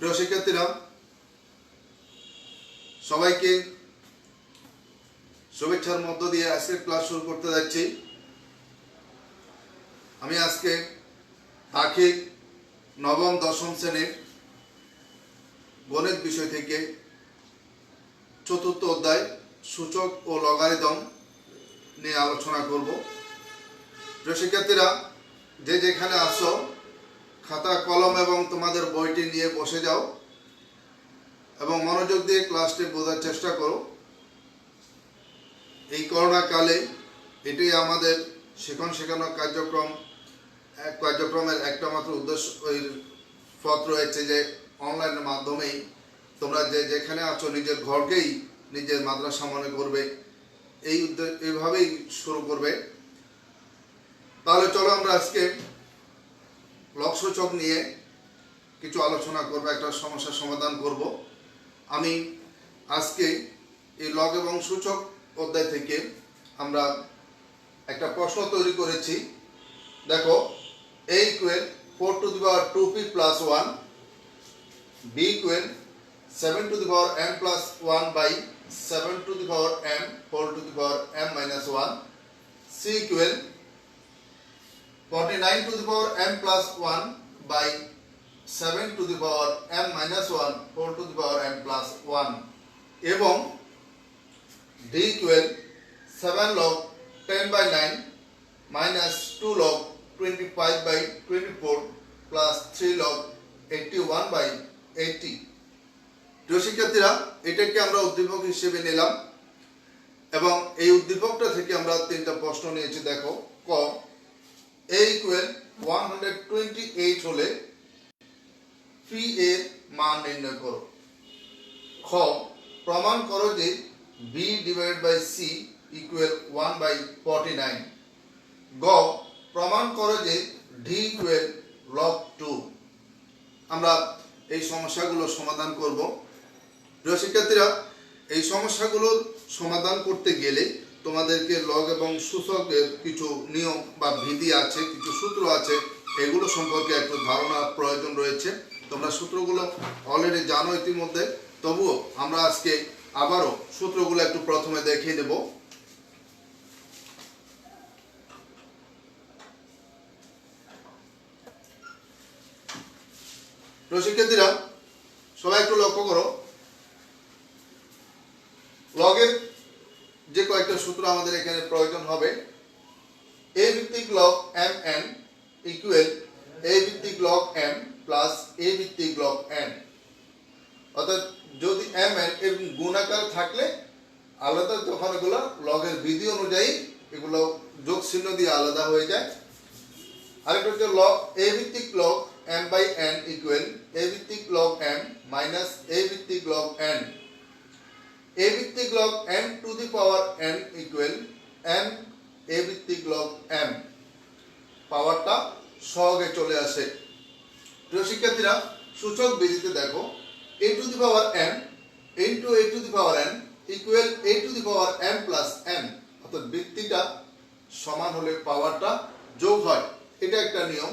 প্রিয় শিক্ষার্থীরা, সবাইকে শুভেচ্ছার মধ্য দিয়ে আজকে ক্লাস শুরু করতে যাচ্ছি। আমি আজকে তার্কিক নবম দশম শ্রেণীর গণিত বিষয় থেকে চতুর্থ অধ্যায় সূচক ও লগারিদম নিয়ে আলোচনা করব। প্রিয় শিক্ষার্থীরা, যে যেখানে আসো খাতা কলম এবং তোমাদের বইটি নিয়ে বসে যাও এবং মনোযোগ দিয়ে ক্লাসটি বোঝার চেষ্টা করো। এই করোনা কালে এটি আমাদের শিখন শেখানো কার্যক্রমের একটা মাত্র উদ্দেশ্য পথ রয়েছে যে অনলাইনের মাধ্যমেই তোমরা যে যেখানে আছো নিজের ঘরকেই নিজের মাদ্রাসা মনে করবে, এইভাবেই শুরু করবে। তাহলে চলো আমরা আজকে লগ সূচক নিয়ে কিছু আলোচনা করব, একটা সমস্যার সমাধান করব। আমি আজকে এই লগ এবং সূচক অধ্যায় থেকে আমরা একটা প্রশ্ন তৈরি করেছি। দেখো, a equal 4 to the power 2p plus 1, b equal 7 to the power m plus 1 by 7 to the power m whole to the power m minus 1, c equal 49 to the power m plus 1 by 7 to the power m minus 1 whole to the power m plus 1, এবং d equal 7 log 10 by 9 minus 2 log 25 by 24 plus 3 log 81 by 80। প্রিয় শিক্ষার্থীরা, এটাকে আমরা উদ্দীপক হিসেবে নিলাম এবং এই উদ্দীপকটা থেকে আমরা তিনটা প্রশ্ন নিয়েছি। দেখো, ক a equal 128 হলে p এর মান নির্ণয় করো। খ প্রমাণ করো যে b divided by c equal 1 by 49। গ প্রমাণ করো যে d equal log 2। আমরা এই সমস্যাগুলো সমাধান করব। প্রিয় শিক্ষার্থীরা, এই সমস্যাগুলোর সমাধান করতে গেলে তোমাদেরকে লগ এবং সূচকের কিছু নিয়ম বা বিধি আছে, কিছু সূত্র আছে, এগুলো সম্পর্কে একটু ধারণার প্রয়োজন রয়েছে। তোমরা সূত্রগুলো অলরেডি জানো ইতিমধ্যে, তবুও আমরা আজকে আবারও সূত্রগুলো একটু প্রথমে দেখিয়ে দেব। শিক্ষার্থীরা, সবাই একটু লক্ষ্য করো, লগের যে কয়েকটা সূত্র আমাদের এখানে প্রয়োজন হবে। a ভিত্তিক log m n equal a ভিত্তিক লগ m প্লাস a ভিত্তিক লগ n। অর্থাৎ যদি m n এর গুণাকার থাকলে আলাদা, তখন এগুলো লগের বিধি অনুযায়ী এগুলো যোগ চিহ্ন দিয়ে আলাদা হয়ে যায়। আরেকটা হচ্ছে লগ a ভিত্তিক log m by n equal a ভিত্তিক লগ m মাইনাস a ভিত্তিক লগ n। a ভিত্তিক log m two the power n equal m a ভিত্তিক লগ m। পাওয়ারটা সহগে চলে আসে। প্রিয় শিক্ষার্থীরা, সূচক বিধিতে দেখো a to the power m into a to the power n equal a to the power m plus n। অর্থাৎ বৃত্তিটা সমান হলে পাওয়ারটা যোগ হয়, এটা একটা নিয়ম।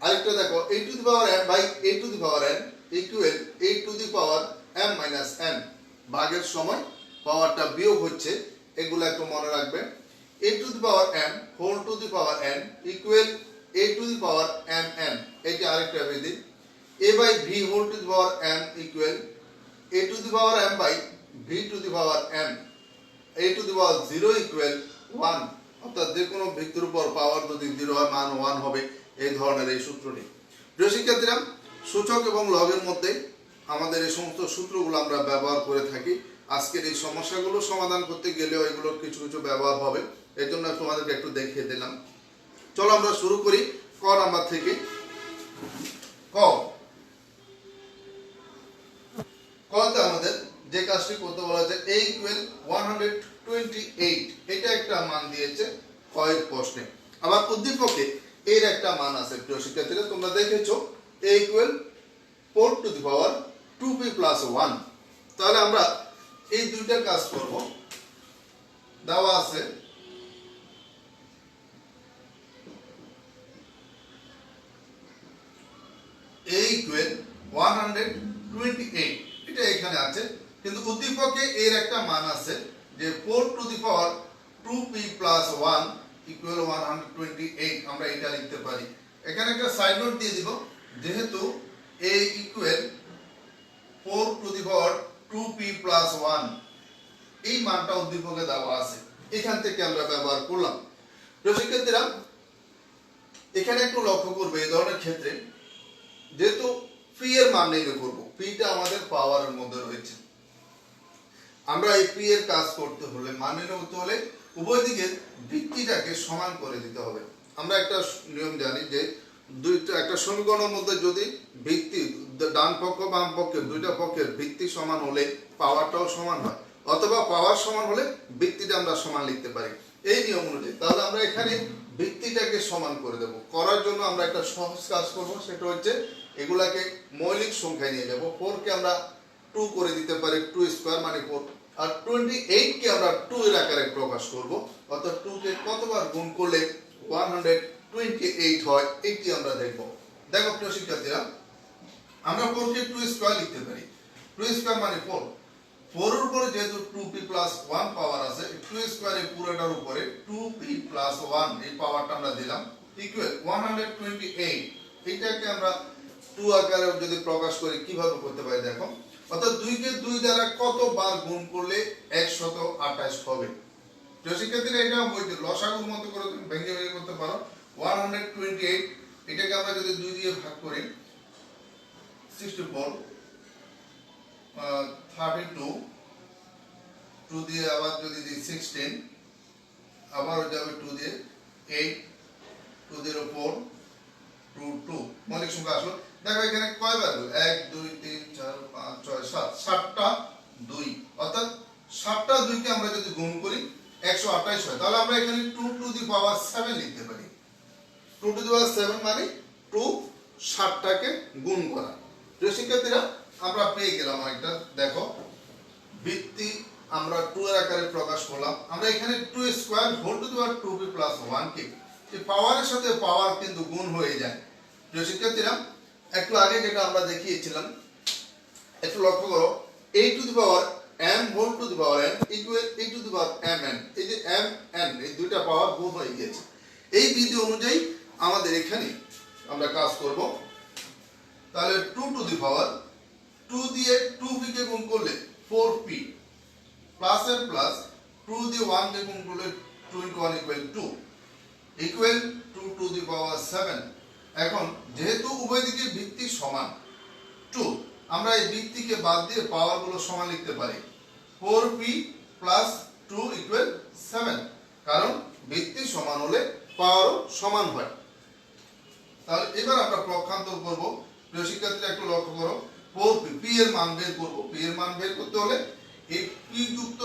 আরেকটা দেখো, a to the power m by a to the power n equal a to the power m minus n। ভাগের সময় পাওয়ারটা বিয়োগ হচ্ছে, এগুলো একটু মনে রাখবে। a to the power m whole to the power n equal a to the power m n। এটা আরেকটা বিধি। a by v whole to the power m equal a to the power m by v to the power m। a to the power 0 equal 1। অর্থাৎ যে কোনো ভিত্তির উপর পাওয়ার যদি 0 হয়, মান 1 হবে। এই ধরনের এই সূত্রটি। প্রিয় শিক্ষার্থীরা, সূচক এবং লগের মধ্যে আমাদের এই সমস্ত সূত্রগুলো আমরা ব্যবহার করে থাকি। আজকের এই সমস্যাগুলো সমাধান করতে গেলেও এগুলোর কিছু কিছু ব্যবহার হবে, এর জন্য তোমাদেরকে একটু দেখিয়ে দিলাম। চলো আমরা শুরু করি ক নাম্বার থেকে। কতে আমাদের যে কাজটি করতে বলা হয়েছে a ইকুয়াল 128, এটা একটা মান দিয়েছে ক এর প্রশ্নে। আবার উদ্দীপকে এর একটা মান আছে। প্রিয় শিক্ষার্থীরা, তোমরা দেখেছো a equal 4 two the power 2p plus 1। তাহলে আমরা এই দুইটার কাজ করব। দেওয়া আছে a equal 128 128 এটা এখানে আছে, কিন্তু উদ্দীপকে এর একটা মান আছে যে 4 two the power 2p plus 1 equal 128, আমরা এটা লিখতে পারি। এখানে একটা সাইড নোট দিয়ে দিব, যেহেতু a equal 4 two the power 2p plus 1 এই মানটা উদ্দীপকে দেওয়া আছে, এখান থেকে আমরা ব্যবহার করলাম। প্রিয় শিক্ষার্থীরা, এখানে একটু লক্ষ্য করবে এই ধরনের ক্ষেত্রে যেহেতু পি এর মান নির্ণয় করব, পিটা আমাদের পাওয়ারের মধ্যে রয়েছে, আমরা এই পি এর কাজ করতে হলে মান নির্ণয় করতে হলে উভয় দিকের ভিত্তিটাকে সমান করে দিতে হবে। আমরা একটা নিয়ম জানি যে একটা সমীকরণের মধ্যে যদি ভিত্তি ডান পক্ষ বাম পক্ষের দুইটা পক্ষের ভিত্তি সমান হলে পাওয়ারটাও সমান হয়, অথবা পাওয়ার সমান হলে ভিত্তিটা আমরা সমান লিখতে পারি এই নিয়ম অনুযায়ী। তাহলে আমরা এখানে ভিত্তিটাকে সমান করে দেব। করার জন্য আমরা একটা সহজ কাজ করব, সেটা হচ্ছে এগুলাকে মৌলিক সংখ্যায় নিয়ে যাব। 4 কে আমরা 2 করে দিতে পারি, 2 স্কয়ার মানে 4, আর 28 কে আমরা 2 এর আকারে প্রকাশ করব, অর্থাৎ 2 কে কতবার গুণ করলে 128 হয় এটি আমরা দেখব। দেখো প্রিয় শিক্ষার্থীরা, আমরা 4 কে 2 স্কয়ার লিখতে পারি, 2 স্কয়ার মানে 4, 4 এর উপরে যেহেতু 2p প্লাস 1 পাওয়ার আছে, 2 স্কয়ার এর পুরোটার উপরে 2p প্লাস 1 এই পাওয়ারটা আমরা দিলাম ইকুয়াল 128। এইটাকে আমরা 2 আকারে যদি প্রকাশ করি কিভাবে করতে পারি দেখো, অর্থাৎ 2 কে 2 দ্বারা কতবার গুণ করলে 128 হবে। প্রিয় শিক্ষার্থীরা, এটা বইতে লসাগুর মতো করে তুমি ভেঙে ভেঙে করতে পারো। 128 এটাকে আমরা যদি 2 দিয়ে ভাগ করি 64, 32, 2 দিয়ে আবার যদি দিই 16, আবার হয়ে যাবে 2 দিয়ে 8, 2 দিয়ে 4, 2, 2 মৌলিক সংখ্যা আসলো। দেখো এখানে কয়বার 1 2 3 4 5 6 7 7টা 2, অর্থাৎ 7টা 2 কে আমরা যদি গুণ করি 128 হয়। তাহলে আমরা এখানে 2 টু দি পাওয়ার 7 লিখতে পারি। 2 টু দি পাওয়ার 7 মানে 2 7টাকে গুণ করা। প্রিয় শিক্ষার্থীরা, আমরা পেয়ে গেলাম একটা, দেখো ভিত্তি আমরা 2 এর আকারে প্রকাশ করলাম। আমরা এখানে 2 square whole to the power 2p plus 1 কে এই পাওয়ারের সাথে পাওয়ার কিন্তু গুণ হয়ে যায়। প্রিয় শিক্ষার্থীরা, একটু আগে যেটা আমরা দেখিয়েছিলাম একটু লক্ষ্য করো, a to the power m whole to the power n equal a to the power mn, এই যে m n এই দুইটা পাওয়ার গুণ হয়ে গিয়েছে। এই বিধি অনুযায়ী আমাদের এখানে আমরা কাজ করব। তাহলে 2 টু দি পাওয়ার 2 দিয়ে 2p কে গুণ করলে 4p প্লাস এর প্লাস 2 দিয়ে 1 কে গুণ করলে 2 * 1 equal 2 equal 2 to the power 7। এখন যেহেতু উভয় দিকে ভিত্তি সমান 2, আমরা এই ভিত্তিকে বাদ দিয়ে পাওয়ার গুলো সমান লিখতে পারি। 4p প্লাস 2 ইকুয়াল 7, কারণ ভিত্তি সমান হলে পাওয়ারও সমান হয়। তাহলে এবার আমরা পক্ষান্তর করব। প্রিয় শিক্ষার্থীরা, একটু লক্ষ্য করো, 4p p এর মান বের করব। p এর মান বের করতে হলে এই p যুক্ত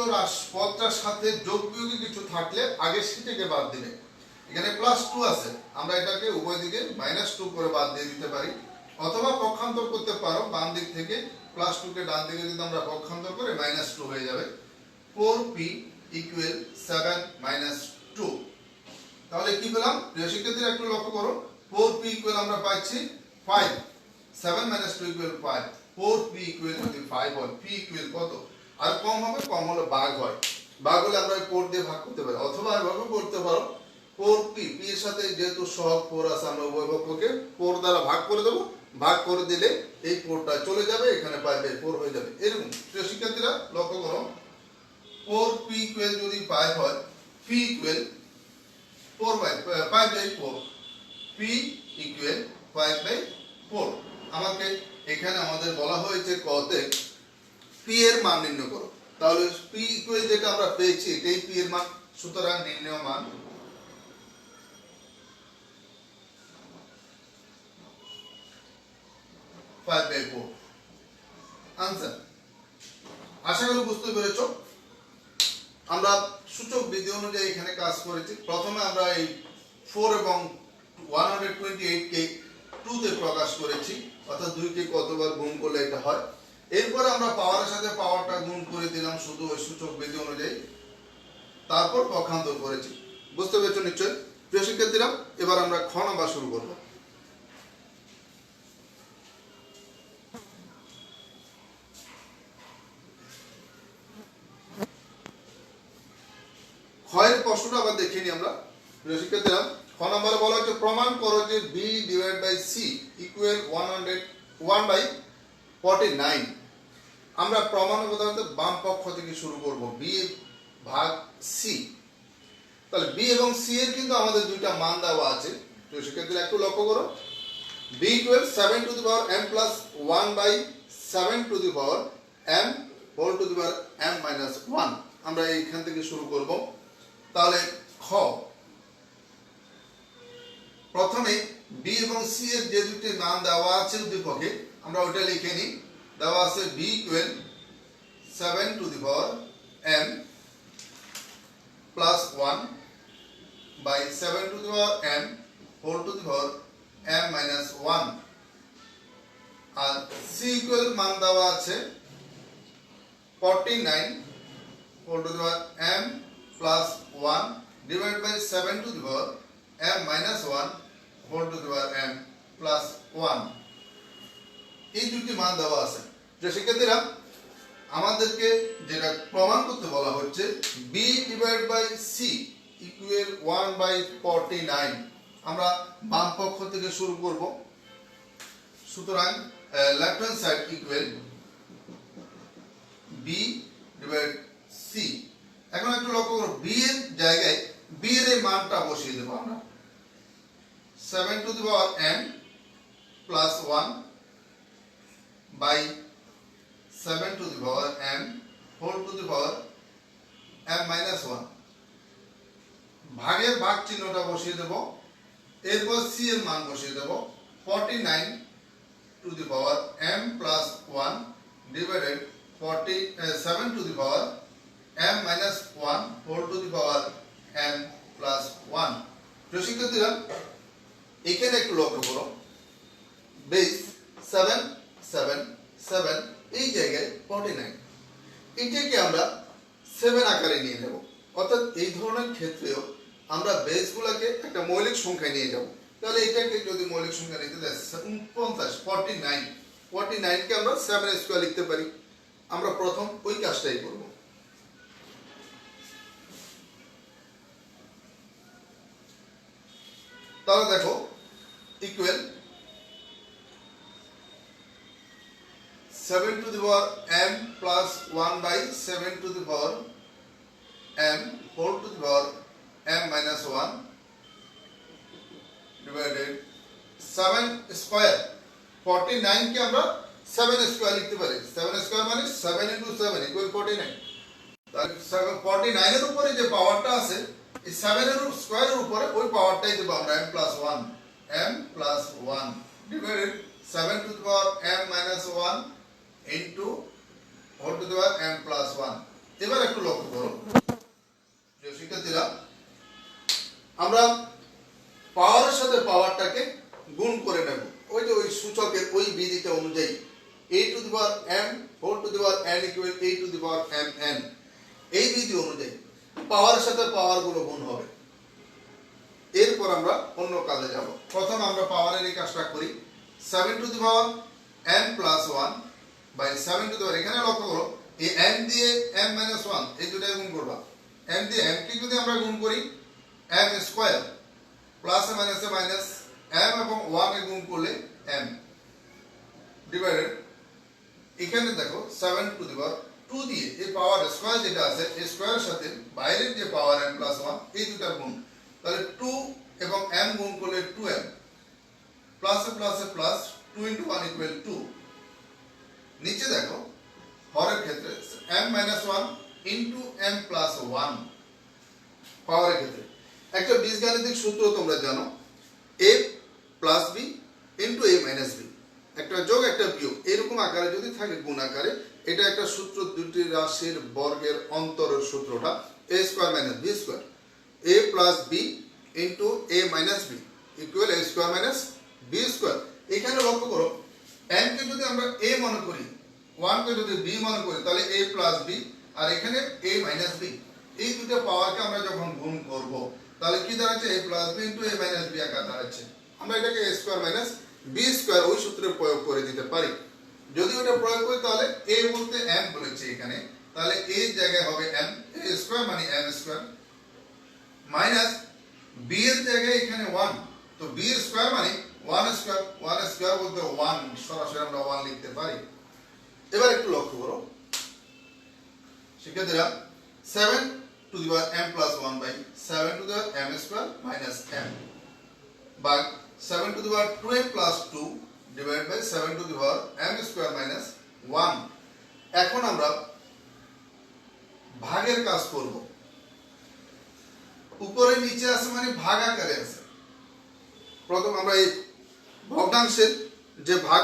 পদটার সাথে যোগ বিয়োগে কিছু থাকলে আগে সেটাকে বাদ দিবে। এখানে প্লাস 2 আছে, আমরা এটাকে উভয় দিকে -2 করে বাদ দিয়ে দিতে পারি, অথবা পক্ষান্তর করতে পারো। বাম দিক থেকে প্লাস 2 কে ডান দিকে যদি আমরা পক্ষান্তর করি -2 হয়ে যাবে। 4p equal 7 - 2। তাহলে কি পেলাম? প্রিয় শিক্ষার্থীরা, একটু লক্ষ্য করো, 4p ইকুয়াল আমরা পাচ্ছি 5, 7 - 2 ইকুয়াল 5, 4p ইকুয়াল যদি 5 হয়, p ইকুয়াল কত? আর কম হবে, কম হলে ভাগ হয়, ভাগ হলে আমরা 4 দিয়ে ভাগ করতে পারি, অথবা এভাবে করতে পারো 4p p এর সাথে যেহেতু সহগ 4 আছে, আমরা উভয় পক্ষকে 4 দ্বারা ভাগ করে দেব, ভাগ করে দিলে এই 4টা চলে যাবে, এখানে 5/4 হয়ে যাবে। এরকম প্রিয় শিক্ষার্থীরা, লক্ষ্য করো, 4p ইকুয়াল যদি 5 হয়, p ইকুয়াল 5/4, p ইকুয়াল 5/4। আমাকে এখানে আমাদের বলা হয়েছে কতে p এর মান নির্ণয় করো। তাহলে p ইকুয়াল যেটা আমরা পেয়েছি এটাই p এর মান, সুতরাং নির্ণেয় মান 5/4 आंसर। আশা করি বুঝতে পেরেছো। আমরা সূচক বিধি অনুযায়ী এখানে কাজ করেছি। প্রথমে আমরা এই 4 এবং 128 কে 2 তে প্রকাশ করেছি, অর্থাৎ 2 কে কতবার গুণ করলে এটা হয়। এরপর আমরা পাওয়ারের সাথে পাওয়ারটা গুণ করে দিলাম শুধু ওই সূচক বিধি অনুযায়ী, তারপর পক্ষান্তর করেছি। বুঝতে পেরেছো নিশ্চয় প্রিয় শিক্ষার্থীরা। এবার আমরা খ নাম্বার শুরু করব। ক্ষয়ের প্রশ্নটা আবার দেখে নিই আমরা। প্রিয় শিক্ষার্থীরা, খ নম্বরে বলা হচ্ছে প্রমাণ করো যে b divide by c equal 101/49। আমরা প্রমাণ প্রধানত বাম পক্ষ থেকে শুরু করব, b ভাগ c। তাহলে b এবং c এর কিন্তু আমাদের দুইটা মান দেওয়া আছে। প্রিয় শিক্ষার্থীরা একটু লক্ষ্য করো, b equal 7 to the power m plus 1/7 to the power m whole to the power m minus 1। আমরা এইখান থেকে শুরু করব। তাহলে খ, প্রথমে b এবং c এর যে দুটি মান দেওয়া আছে উদ্দীপকে আমরা ওটা লিখে নিই। দেওয়া আছে b equal 7 to the power m plus 1/7 to the power m whole to the power m minus 1। আর c ইকুয়াল মান দেওয়া আছে 49 whole to the power m plus 1 divide by 7 to the power m minus 1 whole to the power m plus 1। এই দুটি মান দেওয়া আছে। যে শিক্ষার্থীরা, আমাদেরকে যেটা প্রমাণ করতে বলা হচ্ছে b divide by c equal 1/49। আমরা বাম পক্ষ থেকে শুরু করব। সুতরাং left hand side equal b divide c। এখন একটু লক্ষ্য করো, b এর জায়গায় b এর এই মানটা বসিয়ে দেব আমরা। 7 to the power m plus 1/7 to the power m whole to the power m minus 1। ভাগের ভাগ চিহ্নটা বসিয়ে দেব। এরপর c এর মান বসিয়ে দেব 49 to the power m plus 1 divided 7 to the power m minus 1 whole to the power m plus 1। প্রিয় শিক্ষার্থীরা, এখানে একটু লক্ষ্য করো, বেস 7 7 7 এই জায়গায় 49, এটাকে আমরা 7 আকারে নিয়ে নেব। অর্থাৎ এই ধরনের ক্ষেত্রেও আমরা বেসগুলোকে একটা মৌলিক সংখ্যায় নিয়ে যাব। তাহলে এটাকে যদি মৌলিক সংখ্যা নিতে দেয় 49 কে আমরা 7 স্কয়ার লিখতে পারি। আমরা প্রথম ওই কাজটাই করব। তাহলে দেখো equal 7 to the power m plus 1/7 to the power m whole to the power m minus 1 divided 7 square 49 কে আমরা 7 স্কয়ার লিখতে পারি। 7 স্কয়ার মানে 7 into 7 equal 49। তাহলে 49 এর উপরে যে পাওয়ারটা আছে এই 7 এর স্কয়ারের উপরে ওই পাওয়ারটাই দেব আমরা m plus 1 divided 7 to the power m minus 1 into whole to the power m plus 1। এবার একটু লক্ষ্য করো যে শিক্ষার্থীরা, আমরা পাওয়ারের সাথে পাওয়ারটাকে গুণ করে নেব। ওই যে ওই সূচকের ওই বিধিটা অনুযায়ী a to the power m whole to the power n equal a to the power mn, এই বিধি অনুযায়ী পাওয়ারের সাথে পাওয়ার গুলো গুণ হবে। এরপর আমরা অন্য কাজে যাব। প্রথম আমরা পাওয়ারের এই কাজটা করি। 7 to the power m plus 1 by 7 to the power, এখানে লক্ষ্য করো এই m দিয়ে m minus 1 এই দুটাই গুণ করবা। m দিয়ে m কে যদি আমরা গুণ করি m স্কয়ার প্লাস এ মাইনাস এ মাইনাস m এবং 1 এ গুণ করলে m ডিভাইডেড এখানে দেখো 7 to the power 2 দিয়ে এই পাওয়ার স্কয়ার যেটা আছে এই স্কয়ারের সাথে বাইরের যে পাওয়ার m plus 1 এই দুটার গুণ। তাহলে 2 এবং m গুণ করলে 2m প্লাস এ প্লাস এ প্লাস 2 into 1 equal 2। নিচে দেখো হরের ক্ষেত্রে m minus 1 into m plus 1। পাওয়ারের ক্ষেত্রে একটা বীজগাণিতিক সূত্র তোমরা জানো, a plus b into a minus b, একটা যোগ একটা বিয়োগ এরকম আকারে যদি থাকে গুণ আকারে, এটা একটা সূত্র, দুটি রাশির বর্গের অন্তরের সূত্রটা a square minus b square, a plus b into a minus b equal a square minus b square. এখানে লক্ষ্য করো m কে যদি আমরা a মনে করি, 1 কে যদি b মনে করি, তাহলে a plus b আর এখানে a minus b, এই দুটো পাওয়ারকে আমরা যখন গুণ করব তাহলে কি দাঁড়াচ্ছে a plus b into a minus b আকার দাঁড়াচ্ছে। আমরা এটাকে a square minus b square ওই সূত্রে প্রয়োগ করে দিতে পারি। যদি ওটা প্রয়োগ করি তাহলে a বলতে m বলেছে এখানে, তাহলে a এর জায়গায় হবে m, a স্কয়ার মানে m স্কয়ার মাইনাস বি এর জায়গায় এখানে 1, তো বি এর স্কয়ার মানে 1 স্কয়ার বলতে 1 সরাসরি আমরা 1 লিখতে পারি। এবার একটু লক্ষ্য করো শিক্ষার্থীরা 7 to the power m plus 1 by 7 to the power m square minus m ভাগ 7 to the power 2m plus 2 divide by 7 to the power m square minus 1। এখন আমরা ভাগের কাজ করব। উপরে নিচে আছে মানে ভাগ আকারে আছে। প্রথম আমরা এই ভগ্নাংশের যে ভাগ,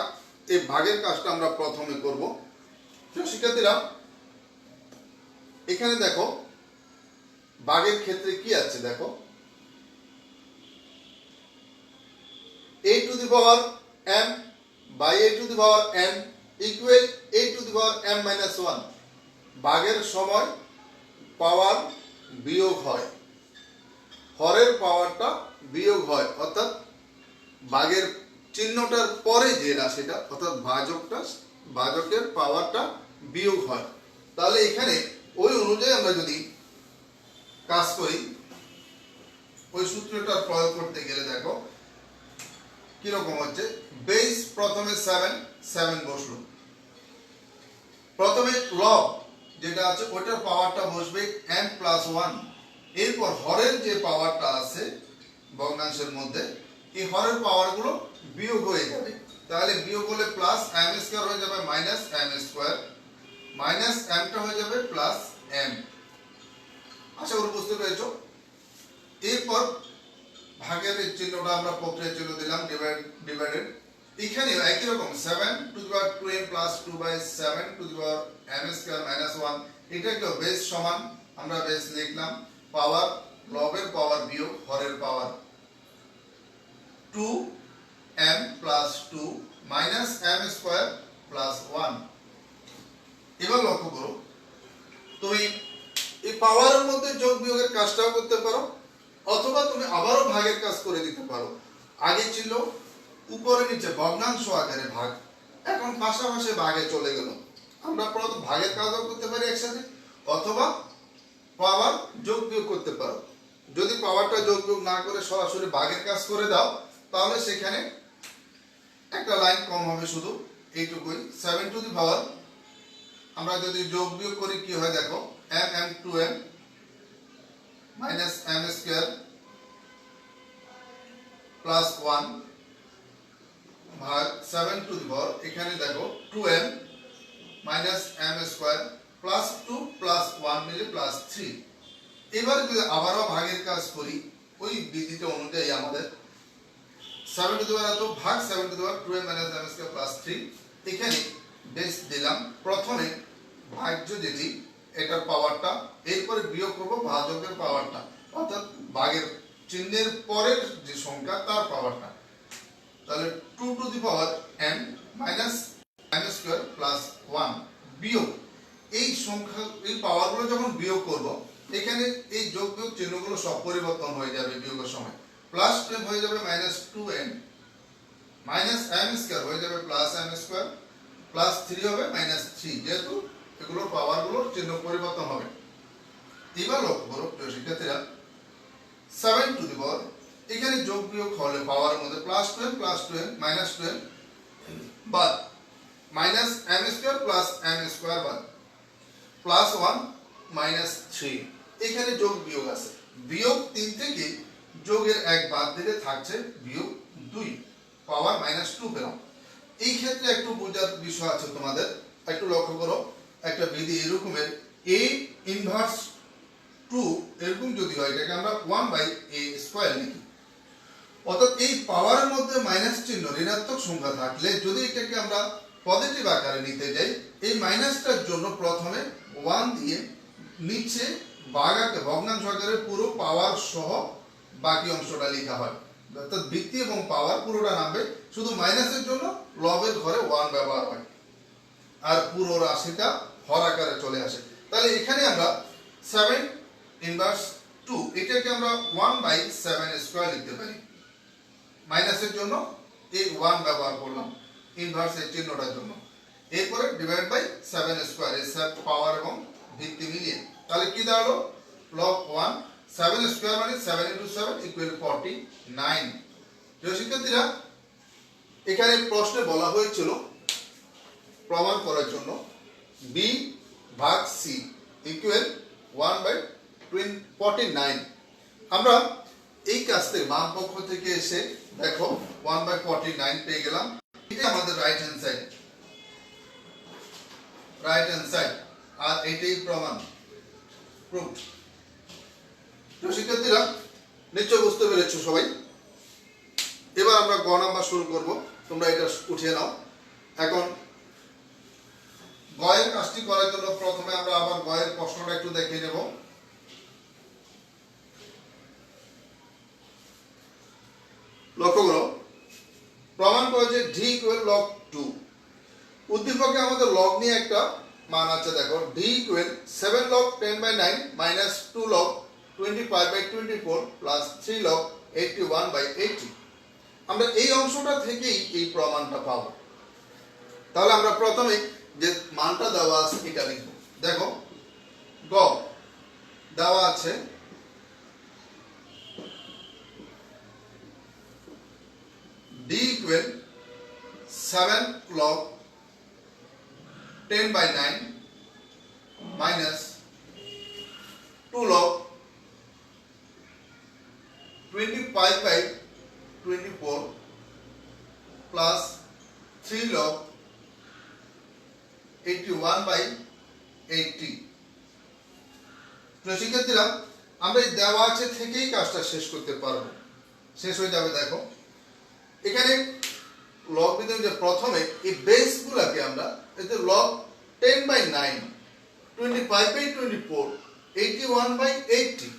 এই ভাগের কাজটা আমরা প্রথমে করব। শিক্ষার্থীরা এখানে দেখো ভাগের ক্ষেত্রে কি আছে দেখো, a to the power m by a to the power n equal a to the power m minus 1। ভাগের সময় পাওয়ার বিয়োগ হয়, হরের পাওয়ারটা বিয়োগ হয়, অর্থাৎ ভাগের চিহ্নটার পরে যে রাশিটা অর্থাৎ ভাজকের পাওয়ারটা বিয়োগ হয়। তাহলে এখানে ওই অনুযায়ী আমরা যদি কাজ করি, ওই সূত্রটা প্রয়োগ করতে গেলে দেখো কিরকম হচ্ছে। বেস প্রথমে 7 বসলো, প্রথমে লব যেটা আছে ওটার পাওয়ারটা বসবে m প্লাস 1। এরপর হরের যে পাওয়ারটা আছে ভগ্নাংশের মধ্যে, এই হরের পাওয়ারগুলো বিয়োগ হয়ে যাবে। তাহলে বিয়োগ হলে প্লাস m স্কয়ার হয়ে যাবে minus m square, minus m টা হয়ে যাবে প্লাস m। আশা করি বুঝতে পেরেছো। এরপর ভাগের চিহ্নটা আমরা প্রক্রিয়া চিহ্ন দিলাম ডিভাইডেড। এখানে একই রকম 7 to the power 2m plus 2 by 7 to the power m square minus 1। এটা কি বেস সমান, আমরা বেস লিখলাম, পাওয়ার লবের পাওয়ার বিয়োগ হরের পাওয়ার 2m plus 2 minus m square plus 1। এবার লক্ষ্য করো, তুমি এই পাওয়ারের মধ্যে যোগ বিয়োগের কাজটাও করতে পারো, অথবা তুমি আবারও ভাগের কাজ করে দিতে পারো। আগে ছিল উপরে নিচে ভগ্নাংশ আকারে ভাগ, এখন পাশাপাশি ভাগে চলে গেল। আমরা প্রথম ভাগের কাজও করতে পারি একসাথে, অথবা পাওয়ার যোগ বিয়োগ করতে পারো। যদি পাওয়ারটা যোগ বিয়োগ না করে সরাসরি ভাগের কাজ করে দাও, তাহলে সেখানে একটা লাইন কম হবে, শুধু এইটুকুই। 7 টু দি পাওয়ার আমরা যদি যোগ বিয়োগ করি কি হয় দেখো, m 2m minus m square plus 1 ভাগ 7 টু দি পাওয়ার এখানে দেখো 2m minus m square plus 2 plus 1 মিলে প্লাস 3। এবার যদি আবারও ভাগের কাজ করি ওই বিধিটা অনুযায়ী, আমাদের 7 টু দি পাওয়ার তো ভাগ 7 to the power 2m minus m square plus 3। এখানে বেস দিলাম, প্রথমে ভাজ্য যেটি এটার পাওয়ারটা, এরপরে বিয়োগ করব ভাজকের পাওয়ারটা, অর্থাৎ ভাগের চিহ্নের পরের যে সংখ্যা তার পাওয়ারটা। তাহলে 2 to the power m minus m square plus 1 বিয়োগ এই সংখ্যা, এই পাওয়ারগুলো যখন বিয়োগ করব, এখানে এই যোগ বিয়োগ চিহ্নগুলো সব পরিবর্তন হয়ে যাবে বিয়োগের সময়। প্লাস 2m হয়ে যাবে minus 2m, minus m square হয়ে যাবে প্লাস m স্কয়ার, প্লাস 3 হবে মাইনাস 3, যেহেতু এগুলোর পাওয়ারগুলোর চিহ্ন পরিবর্তন হবে। এবার লক্ষ্য করো প্রিয় শিক্ষার্থীরা, 7 টু দি পাওয়ার এখানে যোগ বিয়োগ হলে পাওয়ারের মধ্যে প্লাস 2m মাইনাস 2m বাদ minus m square plus m square বাদ প্লাস 1 মাইনাস 3। এখানে যোগ বিয়োগ আছে, বিয়োগ 3 থেকে যোগের 1 বাদ দিলে থাকছে বিয়োগ 2, পাওয়ার মাইনাস 2 পেলাম। এই ক্ষেত্রে একটু বোঝার বিষয় আছে তোমাদের, একটু লক্ষ্য করো। একটা বিধি এরকমের a ইনভার্স 2 এরকম যদি হয়, এটাকে আমরা 1 বাই a স্কয়ার লিখি। অর্থাৎ এই পাওয়ারের মধ্যে মাইনাস চিহ্ন ঋণাত্মক সংখ্যা থাকলে যদি এটাকে আমরা পজিটিভ আকারে নিতে যাই, এই মাইনাসটার জন্য প্রথমে 1 দিয়ে নিচে ভগ্নাংশ আকারে পুরো পাওয়ার সহ বাকি অংশটা লেখা হয়, অর্থাৎ ভিত্তি এবং পাওয়ার পুরোটা নামবে, শুধু মাইনাসের জন্য লবের ঘরে 1 ব্যবহার হয়, আর পুরো রাশিটা হর আকারে চলে আসে। তাহলে এখানে আমরা 7 ইনভার্স 2 এটাকে আমরা 1 বাই 7 স্কয়ার লিখতে পারি। মাইনাসের জন্য এই 1 ব্যবহার করলাম ইনভার্স এর চিহ্নটার জন্য, এরপরে ডিভাইড বাই 7 স্কয়ার, এর সব পাওয়ার এবং ভিত্তি মিলিয়ে। তাহলে কি দাঁড়ালো, লব 1 7 স্কয়ার মানে 7 ইনটু 7 ইকুয়াল 49। প্রিয় শিক্ষার্থীরা, এখানে প্রশ্নে বলা হয়েছিল প্রমাণ করার জন্য b ভাগ c ইকুয়াল 1/49। আমরা এই কাজ থেকে বাম পক্ষ থেকে এসে দেখো 1/49 পেয়ে গেলাম। এটা আমাদের রাইট হ্যান্ড সাইড, আর এটাই প্রমাণ প্রুফ। তো শিক্ষার্থীরা নিশ্চয় বুঝতে পেরেছো সবাই। এবার আমরা গ নাম্বার শুরু করব, তোমরা এটা উঠিয়ে নাও। এখন গয়ের কাজটি করার জন্য প্রথমে আমরা আবার গয়ের প্রশ্নটা একটু দেখে নেব। লক্ষ্য করো, প্রমাণ করে যে d ইকুয়াল log 2। উদ্দীপকে আমাদের log নিয়ে একটা মান আছে। দেখো d equal 7 log 10/9 minus 2 log 25/24 plus 3 log 81/80। আমরা এই অংশটা থেকেই এই প্রমাণটা পাবো। তাহলে আমরা প্রথমে যে মানটা দেওয়া আছে এটা লিখব। দেখো গ দেওয়া আছে d equal 7 log 10/9 minus 2 log 25/24 plus 3 log 81/80। শিক্ষার্থীরা, আমরা এই দেওয়া আছে থেকেই কাজটা শেষ করতে পারবো, শেষ হয়ে যাবে। দেখো এখানে লগ বিধান যে প্রথমে এই বেসগুলোকে আমরা এই যে লগ 10/9 25/24 81/80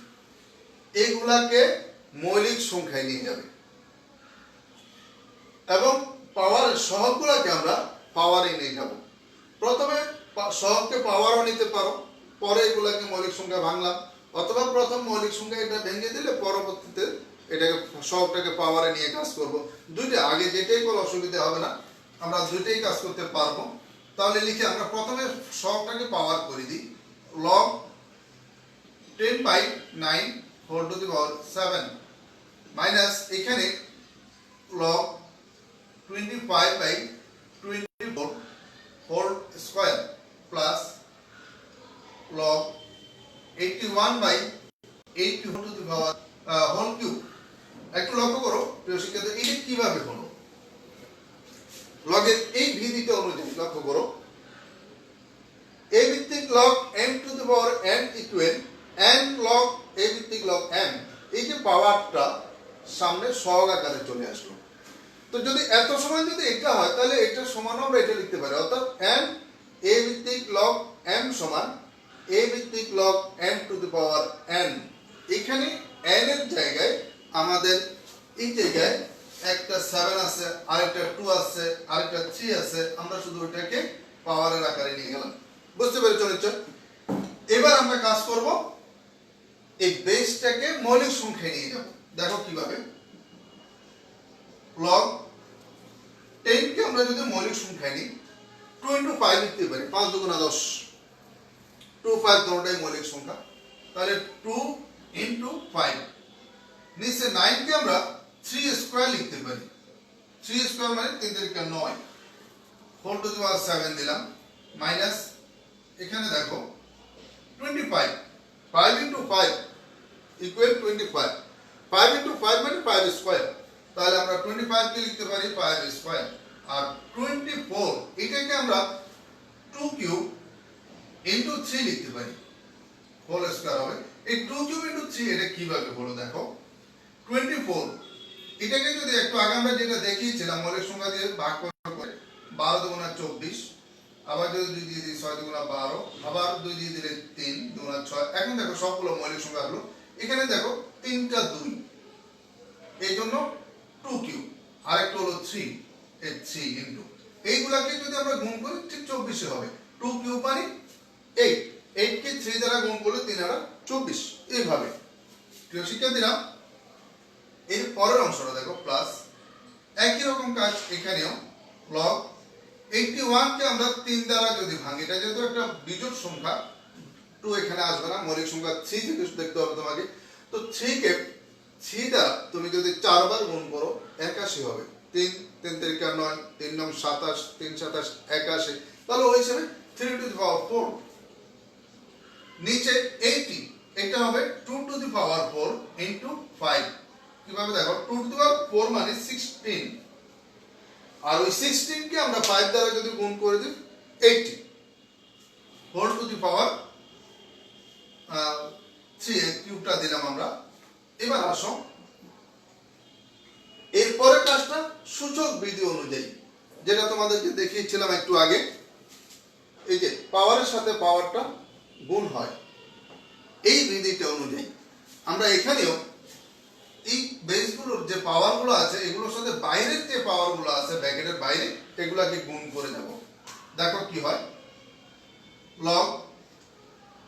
এইগুলাকে মৌলিক সংখ্যায় নিয়ে যাবে এবং পাওয়ারের সহগগুলোকে আমরা পাওয়ারে নিয়ে যাব। প্রথমে সহগকে পাওয়ারও নিতে পারো, পরে এগুলাকে মৌলিক সংখ্যা ভাঙলাম, অথবা প্রথম মৌলিক সংখ্যা এটা ভেঙে দিলে পরবর্তীতে এটাকে সহগটাকে পাওয়ারে নিয়ে কাজ করব। দুইটা আগে যেটাই কোনো অসুবিধা হবে না, আমরা দুইটাই কাজ করতে পারবো। তাহলে লিখে আমরা প্রথমে সহগটাকে পাওয়ার করে দিই। log 10/9 whole to the power 7 minus এখানে log 25/24 whole square plus log 81/80 whole to the power whole cube. একটু লক্ষ্য করো প্রিয় শিক্ষার্থী, এটা কিভাবে হলো। লগের এই ভিত্তিতে অনুযায়ী লক্ষ্য করো, a ভিত্তিক log m two the power n equal n log a ভিত্তিক log m। এই যে পাওয়ারটা সামনে সহগ আকারে চলে আসলো। তো যদি এত সময় যদি এটা হয় তাহলে এটা সমান আমরা এটা লিখতে পারি, অর্থাৎ n a ভিত্তিক log m সমান a ভিত্তিক log m two the power n। এখানে n এর জায়গায় আমাদের এই জায়গায় একটা 7 আছে, আরেকটা 2 আছে, আরেকটা 3 আছে, আমরা শুধু ওটাকে পাওয়ারের আকারে নিয়ে গেলাম। বুঝতে পেরেছো নিশ্চয়? এবার আমরা কাজ করব, এই বেসটাকে মৌলিক সংখ্যায় নিয়ে যাব। দেখো কিভাবে। log 10 কে আমরা যদি মৌলিক সংখ্যায় নিই 2 into 5 লিখতে পারি, 5 দুগুণা 10, 2 5 দুটোটাই মৌলিক সংখ্যা। তাহলে 2 into 5 নিচে 9 কে আমরা 3 স্কয়ার লিখতে পারি। 3 স্কয়ার মানে 3 3 9 হোল টু দি পাওয়ার 7 দিলাম মাইনাস এখানে দেখো 25 5 into 5 ইকুয়াল 25 5 into 5 মানে 5 স্কয়ার। তাহলে আমরা 25 কে লিখতে পারি 5 স্কয়ার, আর 24 এটাকে আমরা 2 কিউব into 3 লিখতে পারি, হোল স্কয়ার হবে। এই 2 কিউব into 3 এটা কিভাবে হলো দেখো। 24 এটাকে যদি একটু আগে আমরা যেটা দেখিয়েছিলাম মৌলিক সংখ্যা দিয়ে ভাগ করে 12 দুগুণা 24, আবার যদি 2 দিয়ে দিই 6 দুগুণা 12, আবার 2 দিয়ে দিলে 3 দুগুণা 6। এখন দেখো সবগুলো মৌলিক সংখ্যা হলো। এখানে দেখো 3টা 2, এই জন্য 2 কিউব, আর একটা হলো 3, এই 3 ইনটু এইগুলাকে যদি আমরা গুণ করি ঠিক 24 হবে। 2 কিউব মানে 8, 8 কে 3 দ্বারা গুণ করলে 3 আর 24। এইভাবে প্রিয় শিক্ষার্থীরা, এর পরের অংশটা দেখো প্লাস একই রকম কাজ এখানেও। log 81 কে আমরা 3 দ্বারা যদি ভাঙি, এটা যেহেতু একটা বিজোড় সংখ্যা 2 এখানে আসবে না, মৌলিক সংখ্যা 3 থেকে দেখতে হবে তোমাকে। তো 3 কে 3 দ্বারা তুমি যদি 4 বার গুণ করো 81 হবে। 3 3 তিরিকা 9, 3 9 27, 3 27 81, তাহলে ওই হিসেবে 3 টু দি পাওয়ার 4। নিচে 80, এটা হবে 2 টু দি পাওয়ার 4 ইনটু 5। কিভাবে দেখো, 2 টু দি পাওয়ার 4 মানে 16, আর ওই 16 কে আমরা 5 দ্বারা যদি গুণ করে দিই 80 হোল টু দি পাওয়ার 3 এর কিউবটা দিলাম আমরা। এবার আসো এরপরের কাজটা সূচক বিধি অনুযায়ী, যেটা তোমাদেরকে দেখিয়েছিলাম একটু আগে। এই যে পাওয়ারের সাথে পাওয়ারটা গুণ হয়, এই বিধিটা অনুযায়ী আমরা এখানেও এই বেসগুলোর যে পাওয়ারগুলো আছে এগুলোর সাথে বাইরের যে পাওয়ারগুলো আছে ব্র্যাকেটের বাইরে, এগুলাকে গুণ করে দেব। দেখো কি হয়, লগ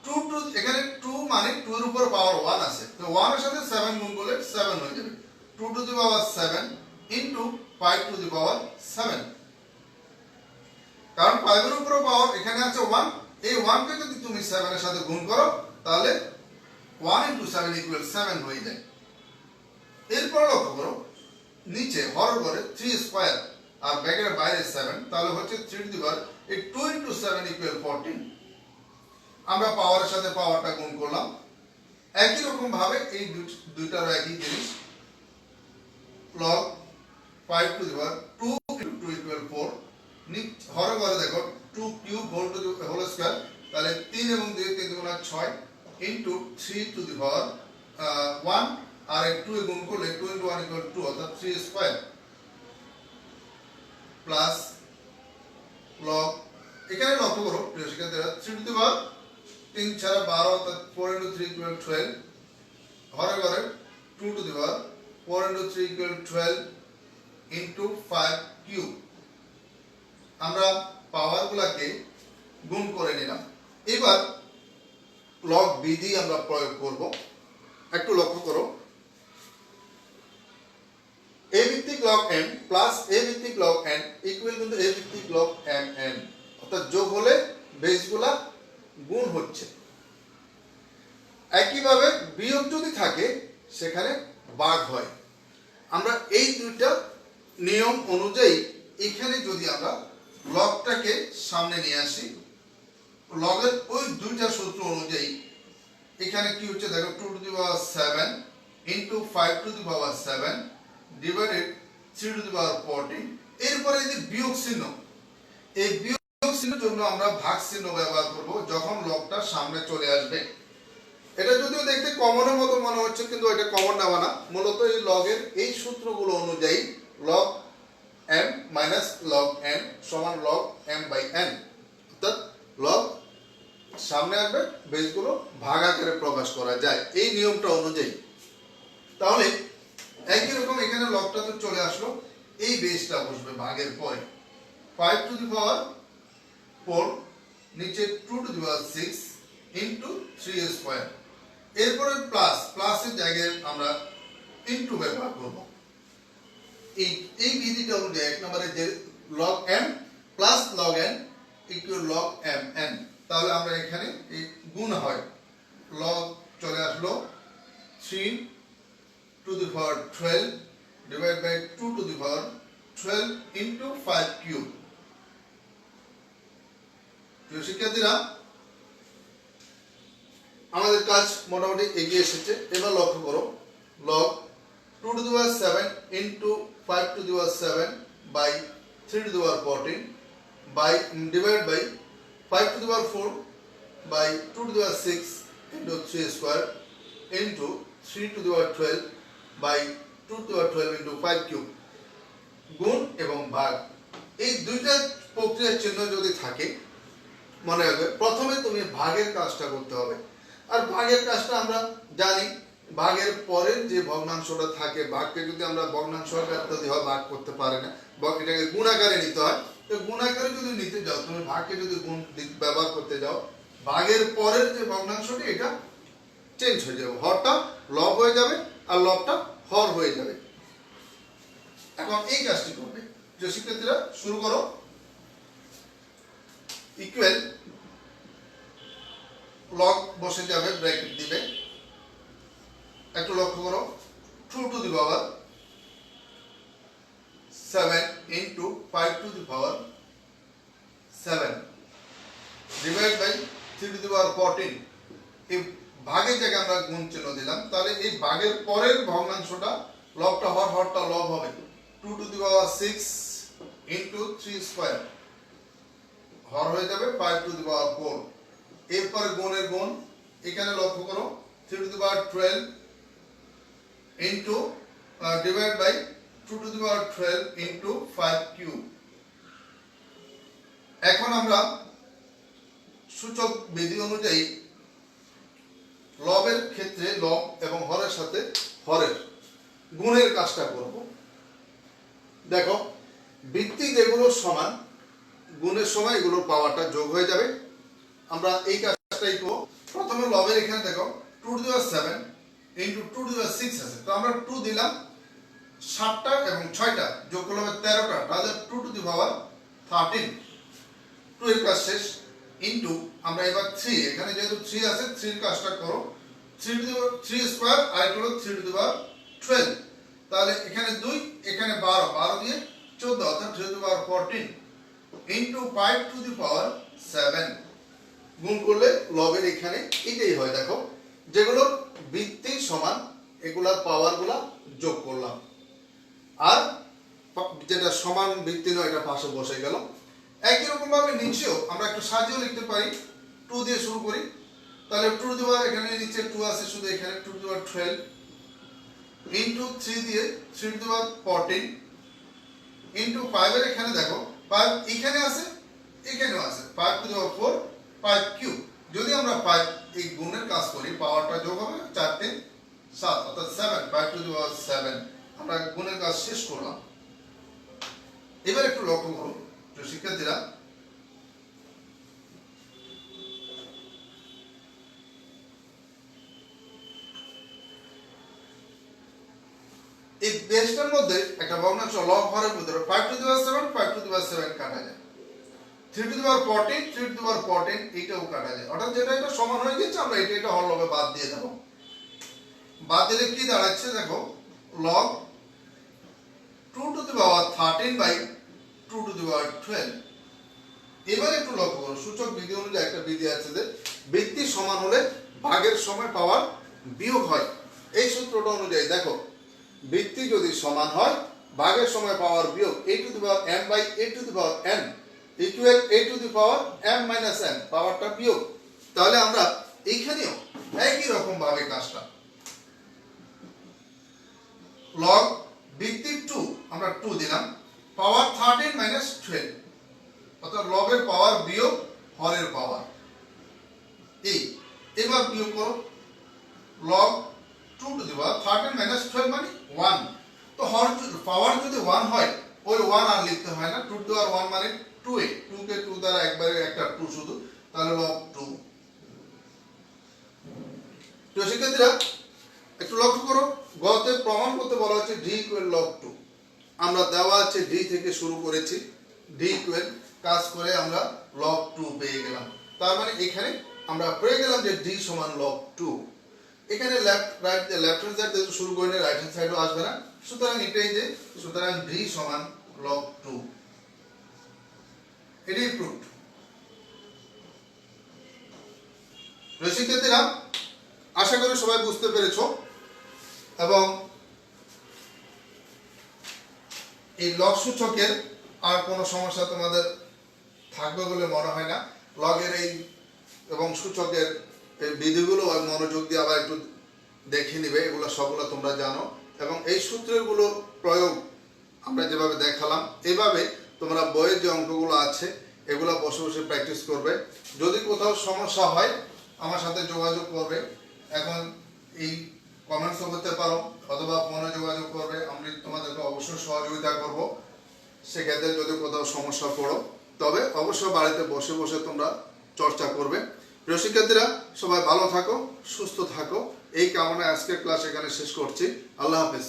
2 টু, এখানে 2 মানে 2 এর উপর পাওয়ার 1 আছে, তো 1 এর সাথে 7 গুণ করলে 7 হয়ে যাবে। 2 to the power 7 into 5 to the power 7, কারণ 5 এর উপর পাওয়ার এখানে আছে 1, এই 1 কে যদি তুমি 7 এর সাথে গুণ করো তাহলে 1 ইনটু 7 ইকুয়াল 7 হয়ে যায়। এরপর লক্ষ্য করো নিচে হর ঘরে 3 স্কয়ার আর ব্র্যাকেটের বাইরে 7, তাহলে হচ্ছে 3 টু দি পাওয়ার, এই 2 ইনটু 7 ইকুয়াল 14। আমরা পাওয়ারের সাথে পাওয়ারটা গুণ করলাম। একই রকম ভাবে এই দুইটারও একই জিনিস, log 5 to the power 2 into 2 equal 4। হর ঘরে দেখো 2 cube whole to the whole square, তাহলে 3 এবং 2 3 গুণ 6 ইনটু 3 টু দি পাওয়ার 1, আর 2 এ গুণ করলে 2 ইনটু 1 ইকুয়াল 2, অর্থাৎ 3 স্কয়ার প্লাস লগ, এখানে লক্ষ্য করো প্রিয় শিক্ষার্থীরা 3 টু দি পাওয়ার 3 ছাড়া 12, অর্থাৎ 4 ইনটু 3 ইকুয়াল 12, হরে ঘরে 2 to the power 4 into 3 equal 12 into 5 cube. আমরা পাওয়ারগুলোকে গুণ করে নিলাম। এবার লগ বিধি আমরা প্রয়োগ করব। একটু লক্ষ্য করো, a ভিত্তিক লগ m প্লাস a ভিত্তিক লগ n ইকুয়াল কিন্তু a ভিত্তিক লগ m n, অর্থাৎ যোগ হলে বেসগুলা গুণ হচ্ছে। একইভাবে বিয়োগ যদি থাকে সেখানে ভাগ হয়। আমরা এই দুইটা নিয়ম অনুযায়ী এখানে যদি আমরা লগটাকে সামনে নিয়ে আসি, লগের ওই দুইটা সূত্র অনুযায়ী এখানে কি হচ্ছে দেখো, 2 to the power 7 into 5 to the power 7 divided 3 to the power 14। এরপরে এই যে বিয়োগ চিহ্ন, এই বিয়োগ চিহ্নের জন্য আমরা ভাগ চিহ্ন ব্যবহার করব যখন লগটা সামনে চলে আসবে। এটা যদিও দেখতে কমনের মতো মনে হচ্ছে, কিন্তু এটা কমন নেওয়া না। মূলত এই লগের এই সূত্রগুলো অনুযায়ী log m minus log n সমান লগ m বাই n, অর্থাৎ লগ সামনে আসবে বেসগুলো ভাগ আকারে প্রকাশ করা যায় এই নিয়মটা অনুযায়ী। তাহলে একই রকম এখানে লগটা তো চলে আসলো, এই বেসটা বসবে ভাগের পরে 5 টু দি পাওয়ার 4, নিচে 2 to the power 6 into 3 square. এরপরে প্লাস, প্লাসের জায়গায় আমরা ইনটু ব্যবহার করব। এই বিধিটা অনুযায়ী এক নম্বরে যে log m plus log n equal log m n, তাহলে আমরা এখানে এই গুণ হয়, লগ চলে আসলো 3 to the power 12 divide by 2 to the power 12 into 5 cube. প্রিয় শিক্ষার্থীরা, আমাদের কাজ মোটামুটি এগিয়ে এসেছে। এবার লক্ষ্য করো, log 2 to the power 7 into 5 to the power 7 by 3 to the power 14 by divide by 5 to the power 4 by 2 to the power 6 into 3 square into 3 to the power 12 by 2 to the power 12 into 5 cube। গুণ এবং ভাগ এই দুইটা প্রক্রিয়ার চিহ্ন যদি থাকে মনে রাখবে, প্রথমে তুমি ভাগের কাজটা করতে হবে। আর ভাগের কাজটা আমরা জানি, ভাগের পরের যে ভগ্নাংশটা থাকে, ভাগকে যদি আমরা ভগ্নাংশ আকারে হয় ভাগ করতে পারে না, এটাকে গুণাকারে নিতে হয়। তো গুণাকারে যদি নিতে যাও, তুমি ভাগকে যদি গুণ ব্যবহার করতে যাও, ভাগের পরের যে ভগ্নাংশটি এটা চেঞ্জ হয়ে যাবে, হরটা লব হয়ে যাবে আর লবটা হর হয়ে যাবে। এখন এই কাজটি করবে যে শিক্ষার্থীরা, শুরু করো। ইকুয়াল লগ বসে যাবে, ব্র্যাকেট দিবে, একটু লক্ষ্য করো, 2 to the power 7 into 5 to the power 7 divide by 3 to the power 14। এই ভাগের জায়গায় আমরা গুণ চিহ্ন দিলাম, তাহলে এই ভাগের পরের ভগ্নাংশটা লবটা হরটা লব হবে 2 to the power 6 into 3 square, হর হয়ে যাবে 5 to the power 4। এরপরে গুণের গুণ, এখানে লক্ষ্য করো 3 to the power 12 into divide by 2 to the power 12 into 5 cube. এখন আমরা সূচক বিধি অনুযায়ী লবের ক্ষেত্রে লব এবং হরের সাথে হরের গুণের কাজটা করব। দেখো, ভিত্তি যেগুলো সমান, গুণের সময় এগুলোর পাওয়ারটা যোগ হয়ে যাবে। আমরা এই কাজটাই করব। প্রথমে লবের এখানে দেখো 2 to the power 7 into 2 to the power 6 আছে, তো আমরা 2 দিলাম, 7টা এবং 6টা যোগ করলে হবে 13টা, তাহলে 2 to the power 13। 2 এর কাজ শেষ। ইনটু আমরা এবার 3, এখানে যেহেতু 3 আছে 3 এর কাজটা করো, 3 স্কয়ার আর এটা হলো 3 to the power 12, তাহলে এখানে 2 এখানে 12 দিয়ে 14 অর্থাৎ 3 to the power 14 into 5 to the power 7। গুণ করলে লবের এখানে এটাই হয়। দেখো, যেগুলোর ভিত্তি সমান এগুলার পাওয়ারগুলা যোগ করলাম, আর যেটা সমান ভিত্তি নয় এটা পাশে বসে গেল। একই রকম ভাবে নিচেও আমরা একটু সাজিয়েও লিখতে পারি, 2 দিয়ে শুরু করি, তাহলে 2 to the power এখানে নিচে 2 আছে, শুধু এখানে 2 to the power 12 ইনটু 3 দিয়ে 3 to the power 14 ইনটু 5 এর এখানে দেখো 5 এখানে আছে এখানেও আছে, 5 to the power 4 5 কিউব। যদি আমরা 5 এই গুণের কাজ করি, পাওয়ারটা যোগ হবে 4 3 7 অর্থাৎ 7 5 to the power 7। আমরা গুণের কাজ শেষ করলাম। এবার একটু লক্ষ্য করুন তো শিক্ষার্থীরা, এই বেসটার মধ্যে একটা ভগ্নাংশ লব হরের ভিতরে 5 to the power 7 5 to the power 7 কাটা যায়, 3 to the power 14 3 to the power 14 এটাও কাটা যায়, অর্থাৎ যেটা এটা সমান হয়ে গেছে আমরা এটা হর লবে বাদ দিয়ে দেব। বাদ দিলে কি দাঁড়াচ্ছে দেখো, log 2 to the power 13 by 2 to the power 12। এবার একটু লক্ষ্য করো, সূচক বিধি অনুযায়ী একটা বিধি আছে যে ভিত্তি সমান হলে ভাগের সময় পাওয়ার বিয়োগ হয়। এই সূত্রটা অনুযায়ী দেখো, ভিত্তি যদি সমান হয় ভাগের সময় পাওয়ার বিয়োগ a to the power m by a to the power n equal a to the power m minus n, পাওয়ারটা বিয়োগ। তাহলে আমরা এইখানেও একই রকম ভাবে কাজটা log ভিত্তি 2 আমরা 2 দিলাম, পাওয়ার 13 minus 12 অর্থাৎ লবের পাওয়ার বিয়োগ হরের পাওয়ার। এই এবার বিয়োগ করো, log 2 to the power 13 minus 12 মানে 1, তো হর পাওয়ার যদি 1 হয় ওই 1 আর লিখতে হয় না, 2 to the power 1 মানে 2a, 2 কে 2 দ্বারা একবারে একটা 2 শুধু, তাহলে log 2। তো শিক্ষার্থীরা একটু লক্ষ্য করো, গতে প্রমাণ করতে বলা হচ্ছে d ইকুয়াল log 2। আমরা দেওয়া আছে d থেকে শুরু করেছি, d ইকুয়াল কাজ করে আমরা log 2 পেয়ে গেলাম। তার মানে এখানে আমরা পেয়ে গেলাম যে d সমান log 2। এখানে left right left hand side থেকে শুরু করে রাইট হ্যান্ড সাইডও আসবে না, সুতরাং এটাই যে সুতরাং d সমান log 2, এটাই প্রুফড। শিক্ষার্থীরা আশা করি সবাই বুঝতে পেরেছো, এবং এই লগ সূচকের আর কোনো সমস্যা তোমাদের থাকবে বলে মনে হয় না। লগের এই এবং সূচকের এই বিধিগুলো মনোযোগ দিয়ে আবার একটু দেখে নিবে, এগুলো সবগুলো তোমরা জানো, এবং এই সূত্রগুলোর প্রয়োগ আমরা যেভাবে দেখালাম এভাবে তোমরা বইয়ের যে অঙ্কগুলো আছে এগুলো বসে বসে প্র্যাকটিস করবে। যদি কোথাও সমস্যা হয় আমার সাথে যোগাযোগ করবে, এখন এই কমেন্টসও করতে পারো অথবা ফোনে যোগাযোগ করবে, আমি তোমাদেরকে অবশ্যই সহযোগিতা করব। সেক্ষেত্রে যদি কোথাও সমস্যা পড়ো তবে অবশ্যই বাড়িতে বসে বসে তোমরা চর্চা করবে। প্রিয় শিক্ষার্থীরা সবাই ভালো থাকো, সুস্থ থাকো, এই কামনায় আজকের ক্লাস এখানে শেষ করছি। আল্লাহ হাফেজ।